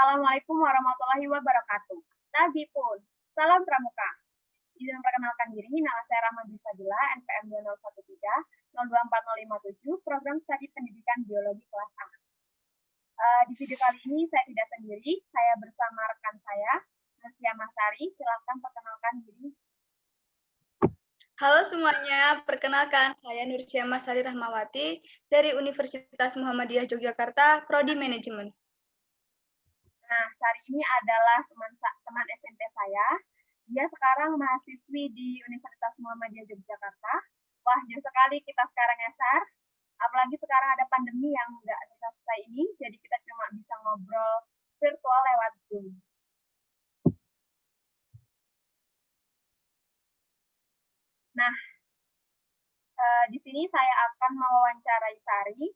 Assalamualaikum warahmatullahi wabarakatuh. Nabi pun, salam pramuka. Izin memperkenalkan diri, nama saya Rahma Bisabila, NPM 2013-024057, Program Studi Pendidikan Biologi kelas A. Di video kali ini saya tidak sendiri, saya bersama rekan saya, Nursia Masari. Silakan perkenalkan diri. Halo semuanya, perkenalkan saya Nursia Masari Rahmawati dari Universitas Muhammadiyah Yogyakarta, Prodi Manajemen. Nah, hari ini adalah teman SMP saya. Dia sekarang mahasiswi di Universitas Muhammadiyah Yogyakarta. Wah, jauh sekali kita sekarang ya, Sar. Apalagi sekarang ada pandemi yang nggak selesai ini, jadi kita cuma bisa ngobrol virtual lewat Zoom. Nah, di sini saya akan mewawancarai Sari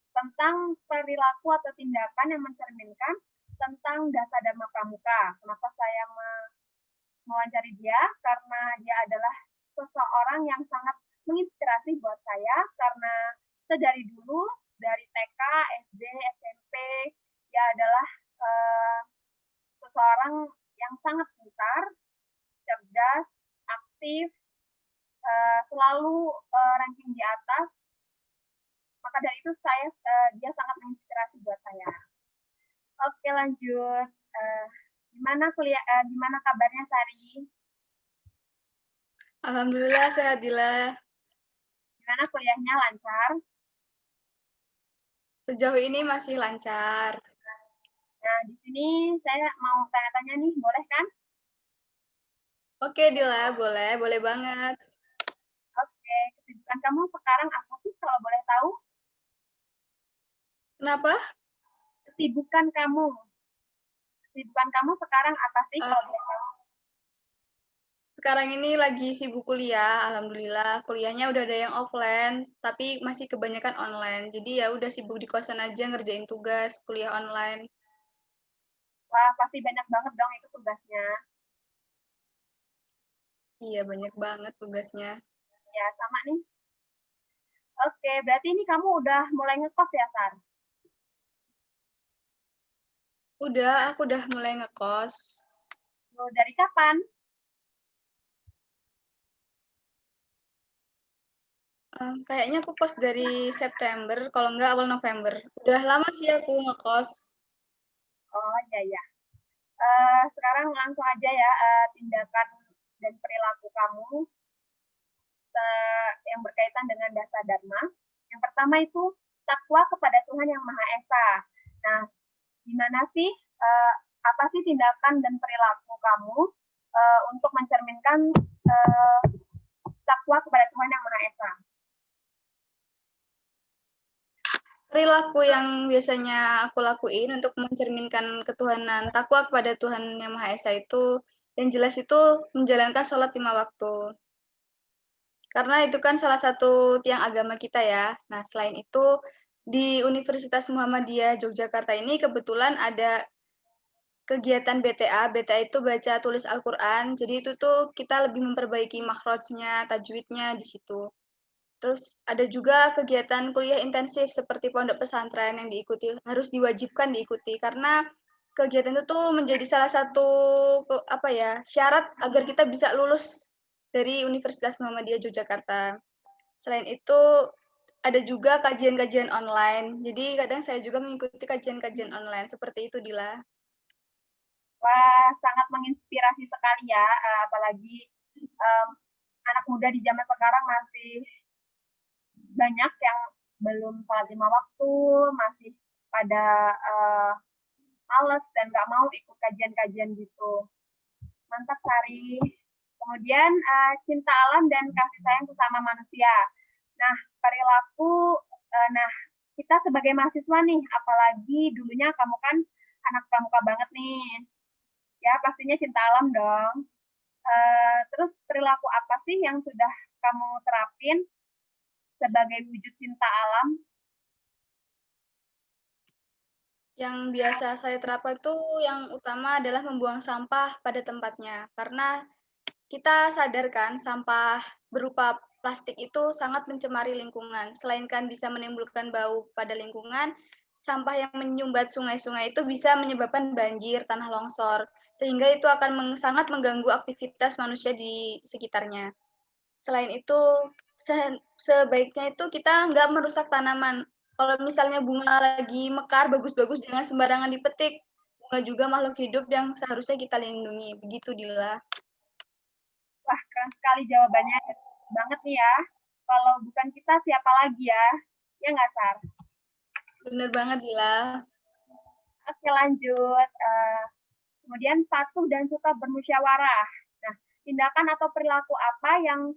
tentang perilaku atau tindakan yang mencerminkan tentang dasar Dharma Pramuka. Kenapa saya mewawancari dia? Karena dia adalah seseorang yang sangat menginspirasi buat saya, karena dari dulu, dari TK, SD, SMP, dia adalah seseorang yang sangat pintar, cerdas, aktif, selalu ranking di atas. Maka dari itu dia sangat menginspirasi buat saya. Oke, lanjut. Gimana kabarnya, Sari? Alhamdulillah sehat, Dila. Gimana kuliahnya, lancar? Sejauh ini masih lancar. Nah, di sini saya mau tanya-tanya nih, boleh kan? Oke, Dila, boleh banget. Oke, kesibukan kamu sekarang apa sih kalau boleh tahu? Kenapa? Kesibukan kamu sekarang apa sih kalau boleh tahu? Sekarang ini lagi sibuk kuliah, alhamdulillah. Kuliahnya udah ada yang offline, tapi masih kebanyakan online. Jadi ya udah sibuk di kosan aja ngerjain tugas kuliah online. Wah, pasti banyak banget dong itu tugasnya. Iya, banyak banget tugasnya. Ya, sama nih. Oke, berarti ini kamu udah mulai ngekos ya, Sar? Aku udah mulai ngekos. Dari kapan? Kayaknya aku kos dari September, kalau nggak awal November. Udah lama sih aku ngekos. Oh, iya. Sekarang langsung aja ya, tindakan dan perilaku kamu yang berkaitan dengan dasar Dharma. Yang pertama itu takwa kepada Tuhan Yang Maha Esa. Nah, gimana sih, apa sih tindakan dan perilaku kamu untuk mencerminkan takwa kepada Tuhan Yang Maha Esa? Perilaku yang biasanya aku lakuin untuk mencerminkan ketuhanan, takwa kepada Tuhan Yang Maha Esa itu, yang jelas itu menjalankan sholat 5 waktu. Karena itu kan salah satu tiang agama kita ya. Nah, selain itu, di Universitas Muhammadiyah Yogyakarta ini kebetulan ada kegiatan BTA. BTA itu baca tulis Al-Quran. Jadi itu tuh kita lebih memperbaiki makhrajnya, tajwidnya di situ. Terus ada juga kegiatan kuliah intensif seperti pondok pesantren yang harus diwajibkan diikuti karena kegiatan itu tuh menjadi salah satu syarat agar kita bisa lulus dari Universitas Muhammadiyah Yogyakarta. Selain itu ada juga kajian-kajian online. Jadi kadang saya juga mengikuti kajian-kajian online seperti itu, Dila. Wah, sangat menginspirasi sekali ya, apalagi anak muda di zaman sekarang masih banyak yang belum sholat 5 waktu, masih pada males dan nggak mau ikut kajian-kajian gitu. Mantap, Sari. Kemudian cinta alam dan kasih sayang sesama manusia. Nah, perilaku, nah kita sebagai mahasiswa nih, apalagi dulunya kamu kan anak pramuka banget nih, ya pastinya cinta alam dong. Terus perilaku apa sih yang sudah kamu terapin sebagai wujud cinta alam? Yang biasa saya terapkan itu yang utama adalah membuang sampah pada tempatnya. Karena kita sadarkan sampah berupa plastik itu sangat mencemari lingkungan. Selain kan bisa menimbulkan bau pada lingkungan, sampah yang menyumbat sungai-sungai itu bisa menyebabkan banjir, tanah longsor, sehingga itu akan sangat mengganggu aktivitas manusia di sekitarnya. Selain itu, sebaiknya itu kita nggak merusak tanaman. Kalau misalnya bunga lagi mekar, bagus-bagus, jangan sembarangan dipetik. Bunga juga makhluk hidup yang seharusnya kita lindungi. Begitu, Dila. Wah, keren sekali jawabannya. Banget nih ya. Kalau bukan kita, siapa lagi ya? Ya nggak, Sar? Bener banget, Dila. Oke, lanjut. Kemudian patuh dan suka bermusyawarah. Nah, tindakan atau perilaku apa yang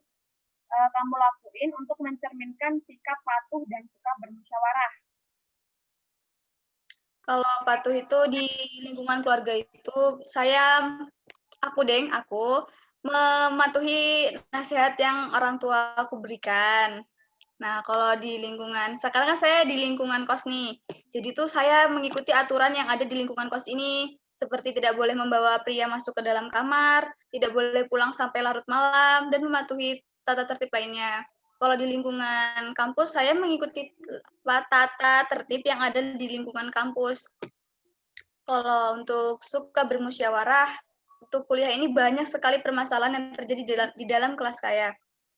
kamu lakuin untuk mencerminkan sikap patuh dan suka bermusyawarah? Kalau patuh itu di lingkungan keluarga itu, aku mematuhi nasihat yang orang tua aku berikan. Nah, kalau di lingkungan, sekarang kan saya di lingkungan kos nih. Jadi tuh saya mengikuti aturan yang ada di lingkungan kos ini. Seperti tidak boleh membawa pria masuk ke dalam kamar, tidak boleh pulang sampai larut malam, dan mematuhi tata tertib lainnya. Kalau di lingkungan kampus, saya mengikuti tata tertib yang ada di lingkungan kampus. Kalau untuk suka bermusyawarah, untuk kuliah ini banyak sekali permasalahan yang terjadi di dalam kelas saya.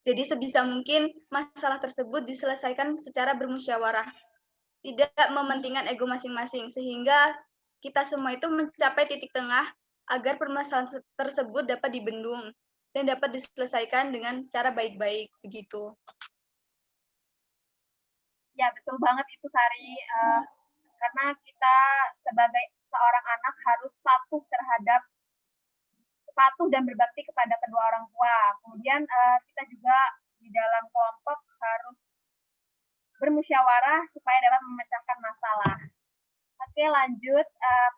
Jadi sebisa mungkin masalah tersebut diselesaikan secara bermusyawarah, tidak mementingkan ego masing-masing, sehingga kita semua itu mencapai titik tengah agar permasalahan tersebut dapat dibendung dan dapat diselesaikan dengan cara baik-baik, begitu. Ya, betul banget itu, Sari. Karena kita sebagai seorang anak harus patuh dan berbakti kepada kedua orang tua. Kemudian kita juga di dalam kelompok harus bermusyawarah supaya dapat memecahkan masalah. Oke, lanjut.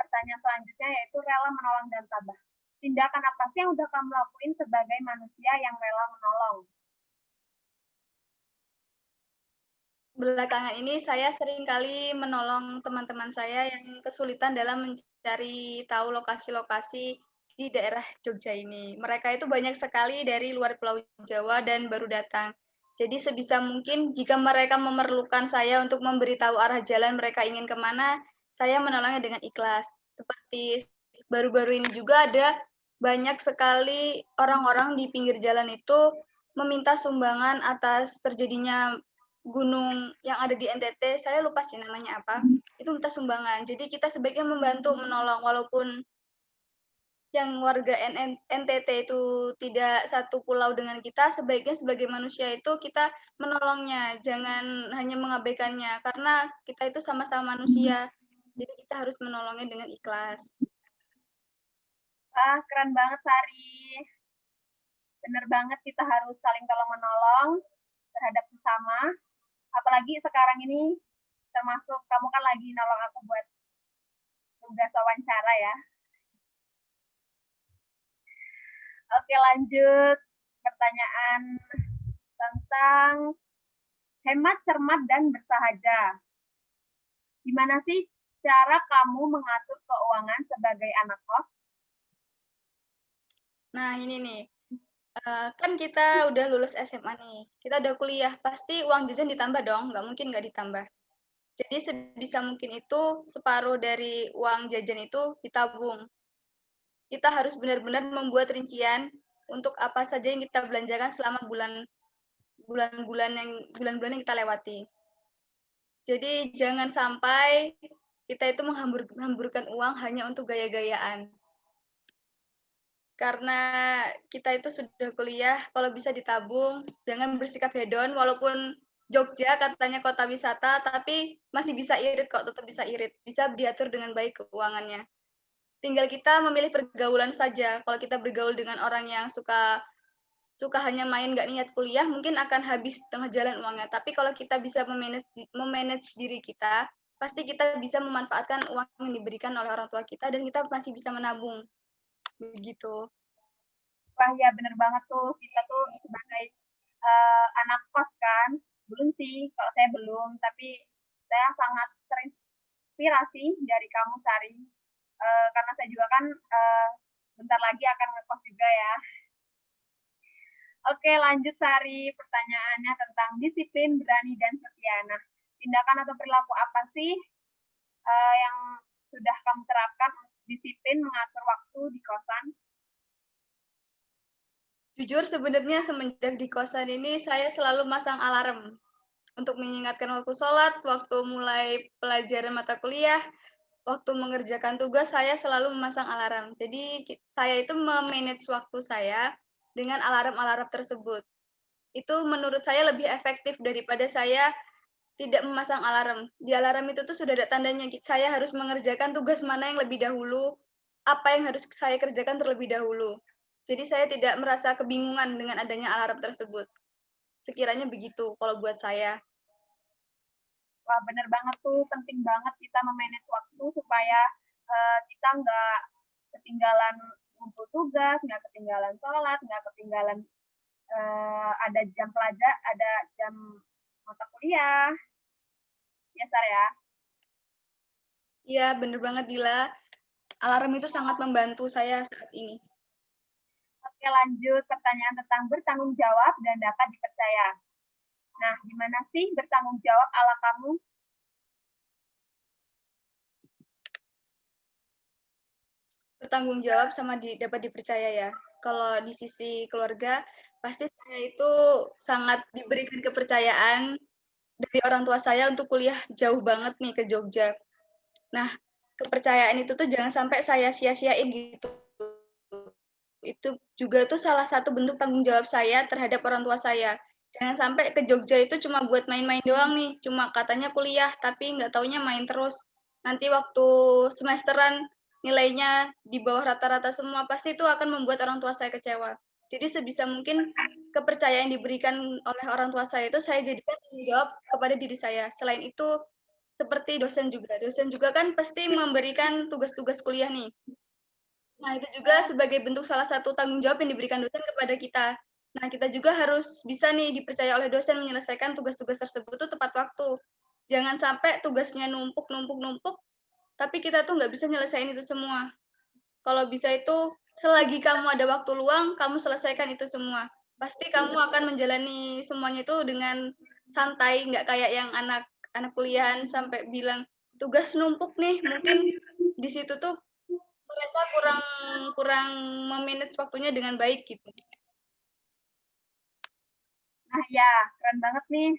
Pertanyaan selanjutnya yaitu rela menolong dan tabah. Tindakan apa sih yang udah kamu lakuin sebagai manusia yang rela menolong? Belakangan ini saya seringkali menolong teman-teman saya yang kesulitan dalam mencari tahu lokasi-lokasi di daerah Jogja ini. Mereka itu banyak sekali dari luar Pulau Jawa dan baru datang. Jadi sebisa mungkin jika mereka memerlukan saya untuk memberitahu arah jalan mereka ingin kemana, saya menolongnya dengan ikhlas. Seperti baru-baru ini juga ada banyak sekali orang-orang di pinggir jalan itu meminta sumbangan atas terjadinya gunung yang ada di NTT, saya lupa sih namanya apa, itu minta sumbangan. Jadi kita sebaiknya membantu menolong, walaupun yang warga NTT itu tidak satu pulau dengan kita, sebaiknya sebagai manusia itu kita menolongnya, jangan hanya mengabaikannya, karena kita itu sama-sama manusia, jadi kita harus menolongnya dengan ikhlas. Keren banget, Sari. Bener banget, kita harus saling tolong-menolong terhadap sesama. Apalagi sekarang ini, termasuk kamu kan lagi nolong aku buat tugas wawancara ya. Oke, lanjut. Pertanyaan tentang hemat, cermat, dan bersahaja. Gimana sih cara kamu mengatur keuangan sebagai anak kos? Nah, ini nih, kan kita udah lulus SMA nih, kita udah kuliah, pasti uang jajan ditambah dong, nggak mungkin nggak ditambah. Jadi sebisa mungkin itu separuh dari uang jajan itu ditabung. Kita harus benar-benar membuat rincian untuk apa saja yang kita belanjakan selama bulan-bulan yang kita lewati. Jadi jangan sampai kita itu menghamburkan uang hanya untuk gaya-gayaan. Karena kita itu sudah kuliah, kalau bisa ditabung, jangan bersikap hedon, walaupun Jogja katanya kota wisata, tapi masih bisa irit kok, tetap bisa irit. Bisa diatur dengan baik keuangannya. Tinggal kita memilih pergaulan saja. Kalau kita bergaul dengan orang yang suka hanya main, nggak niat kuliah, mungkin akan habis tengah jalan uangnya. Tapi kalau kita bisa memanage diri kita, pasti kita bisa memanfaatkan uang yang diberikan oleh orang tua kita, dan kita masih bisa menabung. Begitu. Wah ya bener banget tuh, kita tuh sebagai anak kos kan, belum sih, kalau saya belum, tapi saya sangat terinspirasi dari kamu, Sari. Karena saya juga kan bentar lagi akan ngekos juga ya. Oke, lanjut Sari. Pertanyaannya tentang disiplin, berani, dan setia. Nah, tindakan atau perilaku apa sih yang sudah kamu terapkan untuk disiplin mengatur waktu di kosan? Jujur sebenarnya semenjak di kosan ini saya selalu masang alarm untuk mengingatkan waktu sholat, waktu mulai pelajaran mata kuliah, waktu mengerjakan tugas saya selalu memasang alarm. Jadi saya itu memanage waktu saya dengan alarm-alarm tersebut. Itu menurut saya lebih efektif daripada saya tidak memasang alarm. Di alarm itu tuh sudah ada tandanya, saya harus mengerjakan tugas mana yang lebih dahulu, apa yang harus saya kerjakan terlebih dahulu. Jadi saya tidak merasa kebingungan dengan adanya alarm tersebut. Sekiranya begitu kalau buat saya. Wah, bener banget tuh, penting banget kita memanage waktu supaya kita nggak ketinggalan ngumpul tugas, nggak ketinggalan sholat, nggak ketinggalan ada jam pelajar, ada jam mata kuliah, ya Sar ya. Iya, bener banget Dila. Alarm itu sangat membantu saya saat ini. Oke, lanjut pertanyaan tentang bertanggung jawab dan dapat dipercaya. Nah, gimana sih bertanggung jawab ala kamu? Bertanggung jawab sama dapat dipercaya ya. Kalau di sisi keluarga, pasti saya itu sangat diberikan kepercayaan dari orang tua saya untuk kuliah jauh banget nih ke Jogja. Nah, kepercayaan itu tuh jangan sampai saya sia-siain gitu. Itu juga tuh salah satu bentuk tanggung jawab saya terhadap orang tua saya. Jangan sampai ke Jogja itu cuma buat main-main doang nih, cuma katanya kuliah, tapi nggak taunya main terus. Nanti waktu semesteran nilainya di bawah rata-rata semua, pasti itu akan membuat orang tua saya kecewa. Jadi sebisa mungkin kepercayaan yang diberikan oleh orang tua saya itu saya jadikan tanggung jawab kepada diri saya. Selain itu, seperti dosen juga. Dosen juga kan pasti memberikan tugas-tugas kuliah nih. Nah, itu juga sebagai bentuk salah satu tanggung jawab yang diberikan dosen kepada kita. Nah, kita juga harus bisa nih dipercaya oleh dosen menyelesaikan tugas-tugas tersebut tuh tepat waktu. Jangan sampai tugasnya numpuk, tapi kita tuh nggak bisa nyelesain itu semua. Kalau bisa itu, selagi kamu ada waktu luang, kamu selesaikan itu semua. Pasti kamu akan menjalani semuanya itu dengan santai, nggak kayak yang anak kuliahan sampai bilang, tugas numpuk nih, mungkin di situ tuh mereka kurang kurang memanage waktunya dengan baik gitu. Nah ya, keren banget nih.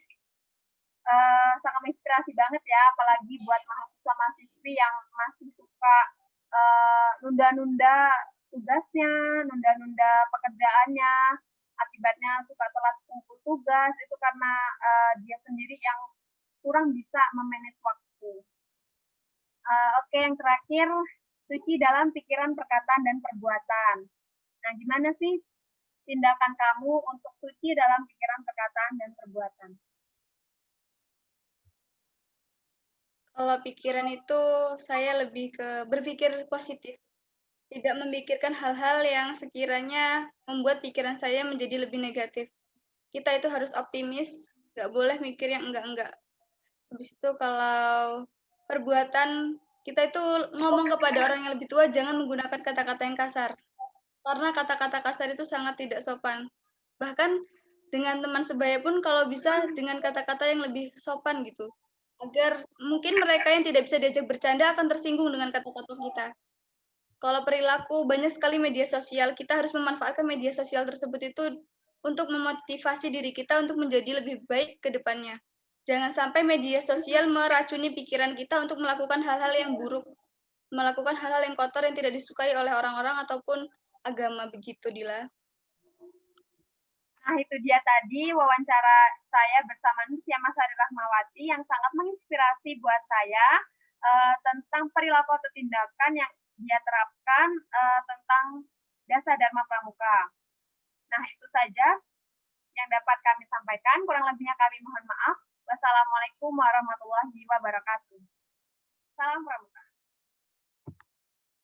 Sangat menginspirasi banget ya, apalagi buat mahasiswa-mahasiswi yang masih suka nunda-nunda tugasnya, nunda-nunda pekerjaannya, akibatnya suka telat kumpul tugas, itu karena dia sendiri yang kurang bisa memanage waktu. Oke, yang terakhir, suci dalam pikiran, perkataan, dan perbuatan. Nah, gimana sih tindakan kamu untuk suci dalam pikiran, perkataan, dan perbuatan? Kalau pikiran itu saya lebih ke berpikir positif, tidak memikirkan hal-hal yang sekiranya membuat pikiran saya menjadi lebih negatif. Kita itu harus optimis, nggak boleh mikir yang enggak-enggak. Habis itu kalau perbuatan, kita itu ngomong kepada orang yang lebih tua jangan menggunakan kata-kata yang kasar. Karena kata-kata kasar itu sangat tidak sopan. Bahkan dengan teman sebaya pun kalau bisa dengan kata-kata yang lebih sopan gitu. Agar mungkin mereka yang tidak bisa diajak bercanda akan tersinggung dengan kata-kata kita. Kalau perilaku, banyak sekali media sosial, kita harus memanfaatkan media sosial tersebut itu untuk memotivasi diri kita untuk menjadi lebih baik ke depannya. Jangan sampai media sosial meracuni pikiran kita untuk melakukan hal-hal yang buruk, melakukan hal-hal yang kotor yang tidak disukai oleh orang-orang ataupun agama begitu, Dila. Nah, itu dia tadi wawancara saya bersama Nusia Masari Rahmawati yang sangat menginspirasi buat saya tentang perilaku atau tindakan yang dia terapkan tentang Dasa Dharma Pramuka. Nah, itu saja yang dapat kami sampaikan. Kurang lebihnya kami mohon maaf. Wassalamualaikum warahmatullahi wabarakatuh. Salam Pramuka.